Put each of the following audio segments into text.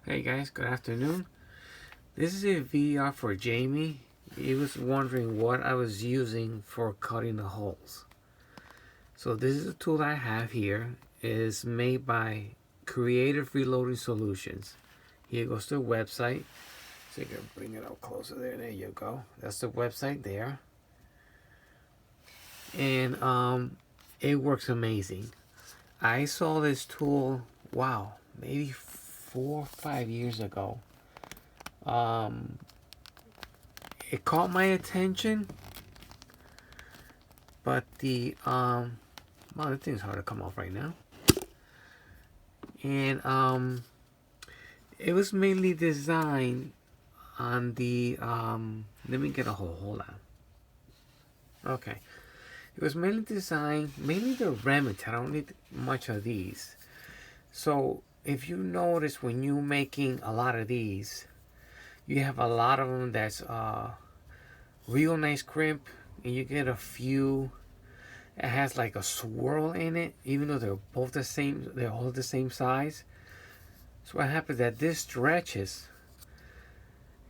Hey guys, good afternoon. This is a VR for Jamie. He was wondering what I was using for cutting the holes. So this is a tool I have here. It is made by Creative Reloading Solutions. Here goes the website. So you can bring it up closer there. There you go. That's the website there. And it works amazing. I saw this tool, wow, maybe 4 or 5 years ago. It caught my attention, but wow, the thing's hard to come off right now. And it was mainly designed on the let me get a hold on. Okay, it was mainly designed, mainly the Remington. I don't need much of these. So if you notice, when you're making a lot of these, you have a lot of them that's real nice crimp, and you get a few it has like a swirl in it, even though they're both the same, they're all the same size. So what happens that this stretches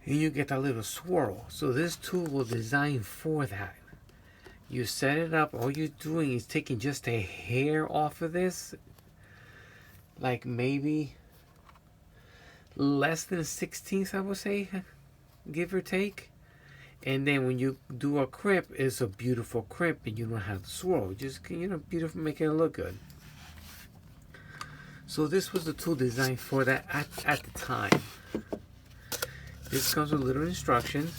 and you get a little swirl. So this tool was designed for that. You set it up, all you're doing is taking just a hair off of this, like maybe less than 1/16, I would say, give or take. And then when you do a crimp, it's a beautiful crimp and you don't have the swirl. Just, beautiful, make it look good. So this was the tool designed for that at the time. This comes with little instructions.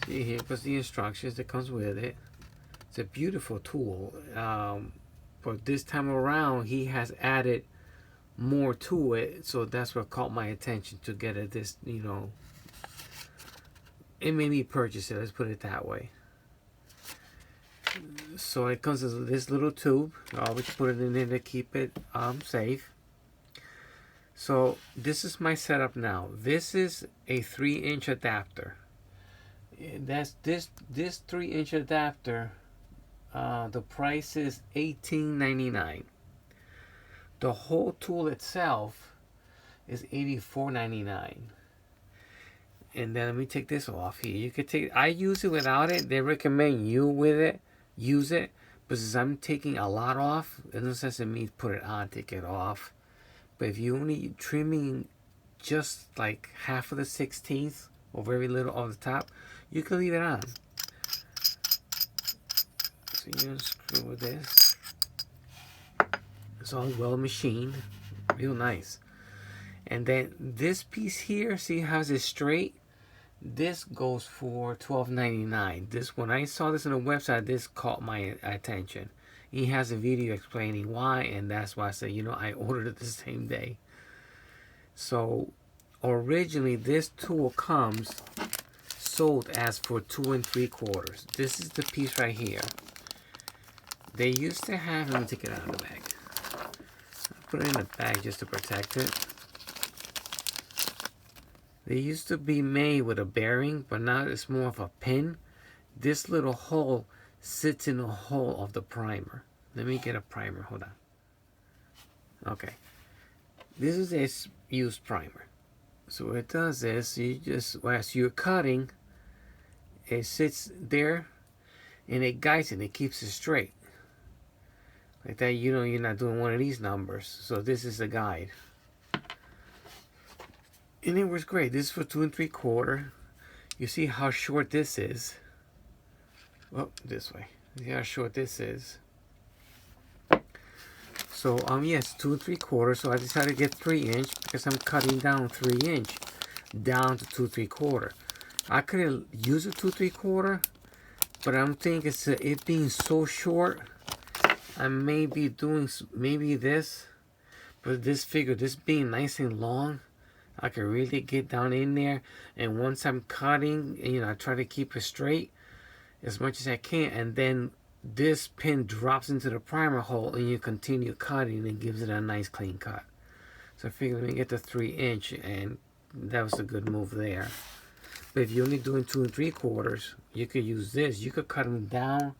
See, here goes the instructions that comes with it. It's a beautiful tool. But this time around, he has added more to it, so that's what caught my attention to get at this. It made me purchase it, let's put it that way. So it comes with this little tube. I always put it in there to keep it safe. So this is my setup now. This is a 3-inch adapter. That's this 3-inch adapter. The price is $18.99. The whole tool itself is $84.99. And then let me take this off here. You could take. I use it without it. They recommend you with it. Use it. But since I'm taking a lot off, there's no sense in me put it on, take it off. But if you only trimming just like half of the 16th or very little on the top, you can leave it on. So you unscrew with this. It's all well machined, real nice. And then this piece here, see how it's straight? This goes for $12.99. This, when I saw this on the website, this caught my attention. He has a video explaining why, and that's why I said, I ordered it the same day. So originally this tool comes sold as for 2 3/4. This is the piece right here. They used to have, let me take it out of the bag. Put it in the bag just to protect it. They used to be made with a bearing, but now it's more of a pin. This little hole sits in the hole of the primer. Let me get a primer, hold on. Okay. This is a used primer. So what it does is, you just, as you're cutting, it sits there and it guides it, it keeps it straight. Like that, you're not doing one of these numbers. So this is a guide. And it works great. This is for 2 3/4. You see how short this is. Well, this way. See how short this is. So, yes, 2 3/4. So I decided to get 3-inch because I'm cutting down 3-inch down to 2 3/4. I could use a 2 3/4, but I'm thinking it being so short, I may be doing maybe this, but this being nice and long, I can really get down in there. And once I'm cutting, I try to keep it straight as much as I can. And then this pin drops into the primer hole and you continue cutting and gives it a nice clean cut. So I figured let me get the 3-inch, and that was a good move there. But if you're only doing 2 3/4, you could use this. You could cut them down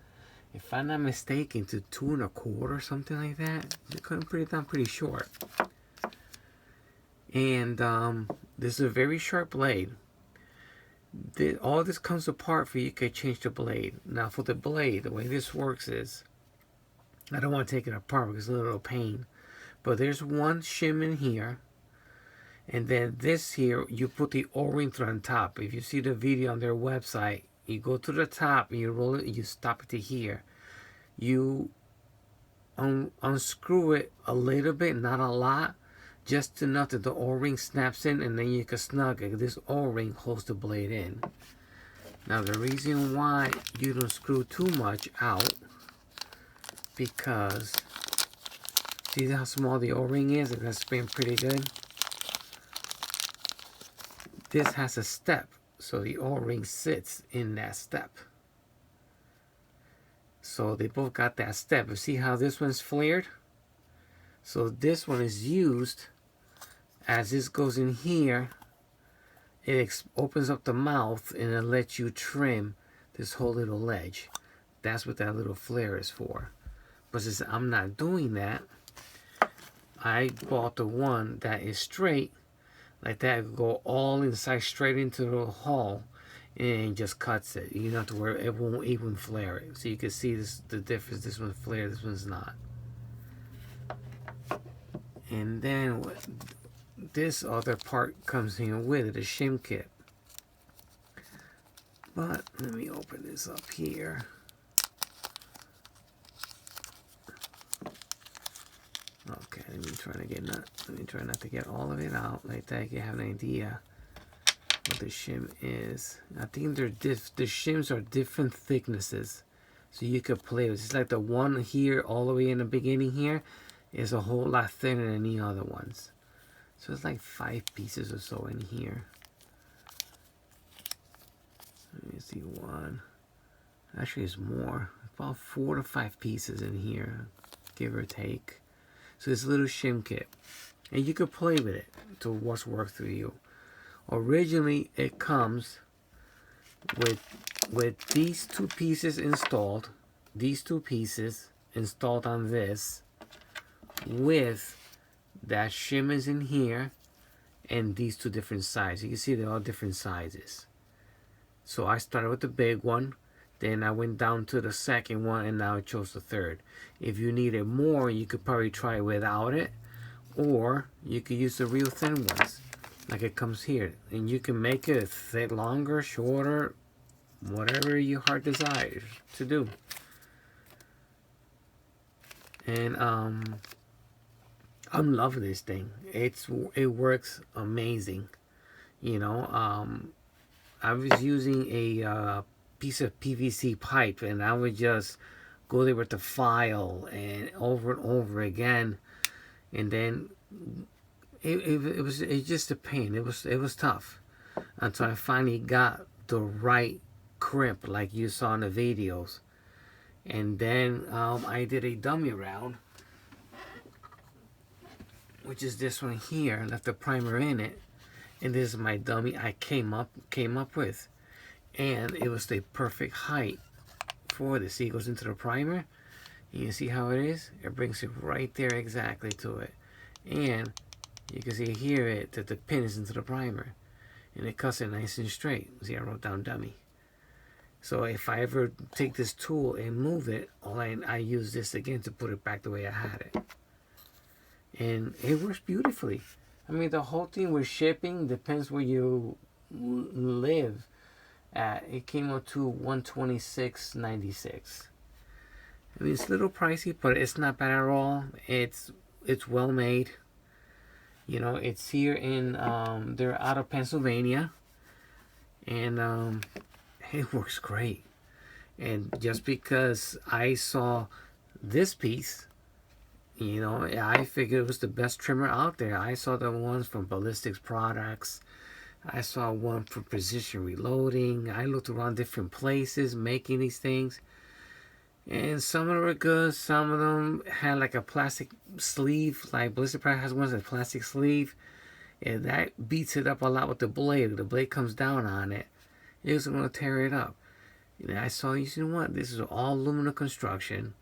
if I'm not mistaken, to 2 1/4 or something like that. They cut them pretty short. And this is a very sharp blade. All this comes apart for you can change the blade. Now for the blade, the way this works is, I don't want to take it apart because it's a little pain. But there's one shim in here. And then this here, you put the O-ring through on top. If you see the video on their website, you go to the top and you roll it, you stop it to here. You unscrew it a little bit, not a lot, just enough that the O-ring snaps in, and then you can snug it. This O-ring holds the blade in. Now the reason why you don't screw too much out, because see how small the O-ring is? It's gonna spin pretty good. This has a step, so the O-ring sits in that step. So they both got that step. You see how this one's flared? So this one is used, as this goes in here, it opens up the mouth and it lets you trim this whole little ledge. That's what that little flare is for. But since I'm not doing that, I bought the one that is straight, like that. It go all inside straight into the hole and just cuts it. You don't have to worry, it won't even flare it. So you can see the difference. This one's flared, this one's not. And then this other part comes in with it, the shim kit. But let me open this up here. Okay, let me try not to get all of it out like that. You have an idea what the shim is. I think the shims are different thicknesses, so you could play with it. It's like the one here all the way in the beginning here is a whole lot thinner than the other ones. So it's like 5 pieces or so in here. Let me see, one. Actually, it's more. About 4 to 5 pieces in here, give or take. So it's a little shim kit, and you could play with it to what's worked for you. Originally, it comes with these 2 pieces installed. These 2 pieces installed on this, with that shim is in here, and these 2 different sizes. You can see they're all different sizes. So I started with the big one, then I went down to the second one, and now I chose the third. If you needed more, you could probably try without it, or you could use the real thin ones, like it comes here. And you can make it thick, longer, shorter, whatever your heart desires to do. And I'm loving this thing. It works amazing. You know, I was using a piece of PVC pipe, and I would just go there with the file and over again, and then it was just a pain. It was tough until I finally got the right crimp like you saw in the videos. And then I did a dummy round, which is this one here. Left the primer in it, and this is my dummy I came up with, and it was the perfect height for this. See, it goes into the primer. You can see how it is. It brings it right there exactly to it, and you can see here that the pin is into the primer, and it cuts it nice and straight. See, I wrote down dummy. So if I ever take this tool and move it, I use this again to put it back the way I had it. And it works beautifully. I mean, the whole thing with shipping depends where you live at. It came up to $126.96. I mean, it's a little pricey, but it's not bad at all. It's well made. You know, it's here in, they're out of Pennsylvania. And it works great. And just because I saw this piece, you know, I figured it was the best trimmer out there. I saw the ones from Ballistics Products. I saw one from Precision Reloading. I looked around different places making these things. And some of them were good. Some of them had like a plastic sleeve. Like Ballistics Products has one with a plastic sleeve. And that beats it up a lot with the blade. The blade comes down on it. It's going to tear it up. And I saw, you know what, this is all aluminum construction.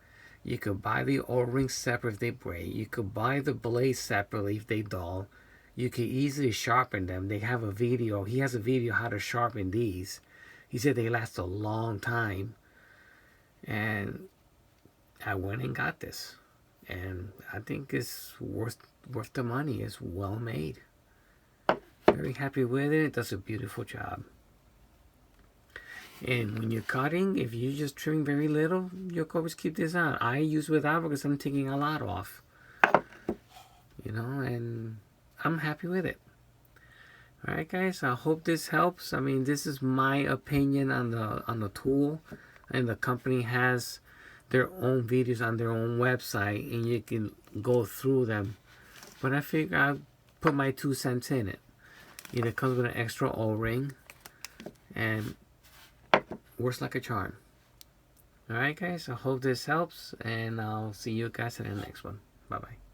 You could buy the O-rings separate if they break. You could buy the blades separately if they dull. You could easily sharpen them. They have a video. He has a video how to sharpen these. He said they last a long time. And I went and got this. And I think it's worth the money. It's well made. Very happy with it. It does a beautiful job. And when you're cutting, if you're just trimming very little, you can always keep this on. I use without because I'm taking a lot off. You know, and I'm happy with it. Alright guys, I hope this helps. I mean, this is my opinion on the tool. And the company has their own videos on their own website, and you can go through them. But I figure I'll put my 2 cents in it. You know, it comes with an extra O-ring. And works like a charm. Alright guys, I hope this helps, and I'll see you guys in the next one. Bye bye.